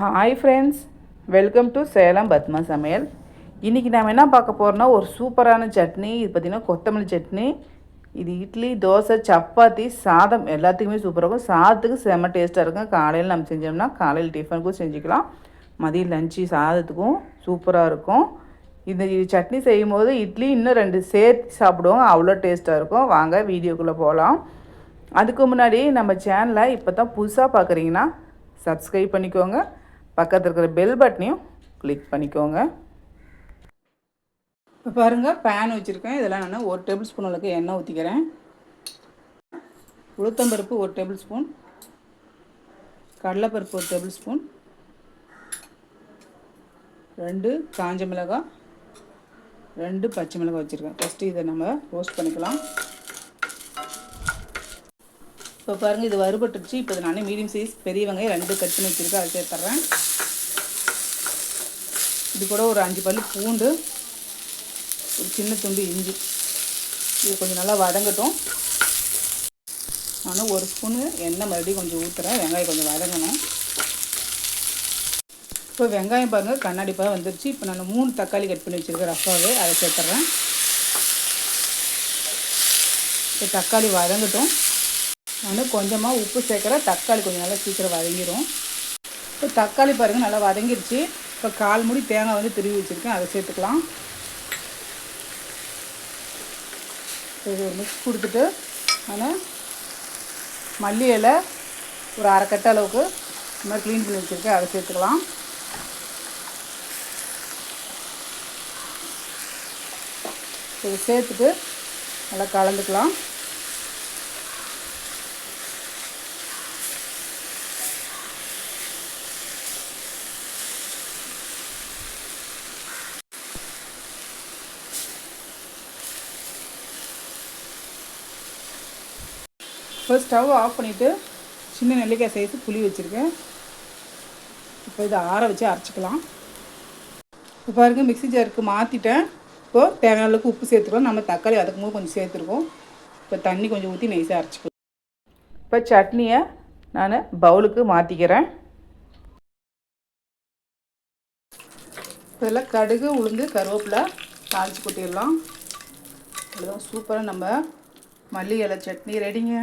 Hi friends, welcome to Salem Padma சமையல். இன்றைக்கி நாம் என்ன பார்க்க போகிறோன்னா ஒரு சூப்பரான சட்னி. இது பார்த்திங்கன்னா கொத்தமல்லி சட்னி. இது இட்லி, தோசை, சப்பாத்தி, சாதம் எல்லாத்துக்குமே சூப்பராக இருக்கும். சாதத்துக்கு செம்ம டேஸ்ட்டாக இருக்கும். காலையில் நம்ம செஞ்சோம்னா காலையில் டிஃபனுக்கும் செஞ்சுக்கலாம், மதியம் லஞ்சு சாதத்துக்கும் சூப்பராக இருக்கும். இந்த சட்னி செய்யும் போது இட்லி இன்னும் 2 சேர்த்து சாப்பிடுவோம், அவ்வளோ டேஸ்ட்டாக இருக்கும். வாங்க வீடியோக்குள்ளே போகலாம். அதுக்கு முன்னாடி நம்ம சேனலை இப்போ தான் புதுசாக பார்க்குறீங்கன்னா சப்ஸ்கிரைப் பண்ணிக்கோங்க, பக்கத்தில் இருக்கிற பெல் பட்டனையும் கிளிக் பண்ணிக்கோங்க. இப்போ பாருங்கள், பேன் வச்சுருக்கேன். இதெல்லாம் நான் 1 டேபிள் ஸ்பூன் அளவுக்கு எண்ணெய் ஊற்றிக்கிறேன். உளுத்தம்பருப்பு 1 டேபிள் ஸ்பூன், கடலைப்பருப்பு 1 டேபிள் ஸ்பூன், 2 காஞ்ச மிளகாய், 2 பச்சை மிளகாய் வச்சுருக்கேன். ஃபஸ்ட்டு இதை நம்ம ரோஸ்ட் பண்ணிக்கலாம். இப்போ பாருங்கள், இது வறுபட்டுருச்சு. இப்போ இது நான் மீடியம் சைஸ் பெரிய வெங்காயம் 2 கட் பண்ணி வச்சுருக்கேன், அதை சேர்த்துட்றேன். இது கூட ஒரு 5 பல்லு பூண்டு, ஒரு சின்ன துண்டு இஞ்சி. இது கொஞ்சம் நல்லா வதங்கட்டும். நான் 1 ஸ்பூனு எண்ணெய் மறுபடியும் கொஞ்சம் ஊற்றுறேன். வெங்காயம் கொஞ்சம் வதங்கணும். இப்போ வெங்காயம் பாருங்கள் கண்ணாடி பழம் வந்துருச்சு. இப்போ நான் 3 தக்காளி கட் பண்ணி வச்சுருக்கேன் ரஃபாவே, அதை சேர்த்துட்றேன். இப்போ தக்காளி வதங்கட்டும். நான் கொஞ்சமாக உப்பு சேர்க்குறேன். தக்காளி கொஞ்சம் நல்லா சீக்கிரம் வதங்கிடும். இப்போ தக்காளி பாருங்கள் நல்லா வதங்கிடுச்சு. இப்போ 1/4 மூடி தேங்காய் வந்து திருவி வச்சுருக்கேன், அதை சேர்த்துக்கலாம். இது ஒரு மிக்ஸ் கொடுத்துட்டு நான் மல்லி இலை ஒரு 1/2 கட்டு அளவுக்கு இந்த மாதிரி க்ளீன் பண்ணி வச்சுருக்கேன், அதை சேர்த்துக்கலாம். இதை சேர்த்துட்டு நல்லா கலந்துக்கலாம். இப்போ ஸ்டவ் ஆஃப் பண்ணிவிட்டு சின்ன நெல்லிக்காய் சைஸு புளி வச்சுருக்கேன். இப்போ இதை ஆற வச்சு அரைச்சிக்கலாம். இப்போ பாருங்கள், மிக்ஸி ஜாருக்கு மாற்றிட்டேன். இப்போது தேவையான அளவுக்கு உப்பு சேர்த்துக்கலாம். நம்ம தக்காளி அதுக்கும்போது கொஞ்சம் சேர்த்துருக்கோம். இப்போ தண்ணி கொஞ்சம் ஊற்றி நைஸாக அரைச்சிக்கலாம். இப்போ சட்னியை நான் பவுலுக்கு மாற்றிக்கிறேன். இதெல்லாம் கடுகு, உளுந்து, கருவேப்பிலை தாளித்து கொட்டிடலாம். அதுதான் சூப்பராக நம்ம மல்லி இலை சட்னி ரெடிங்க.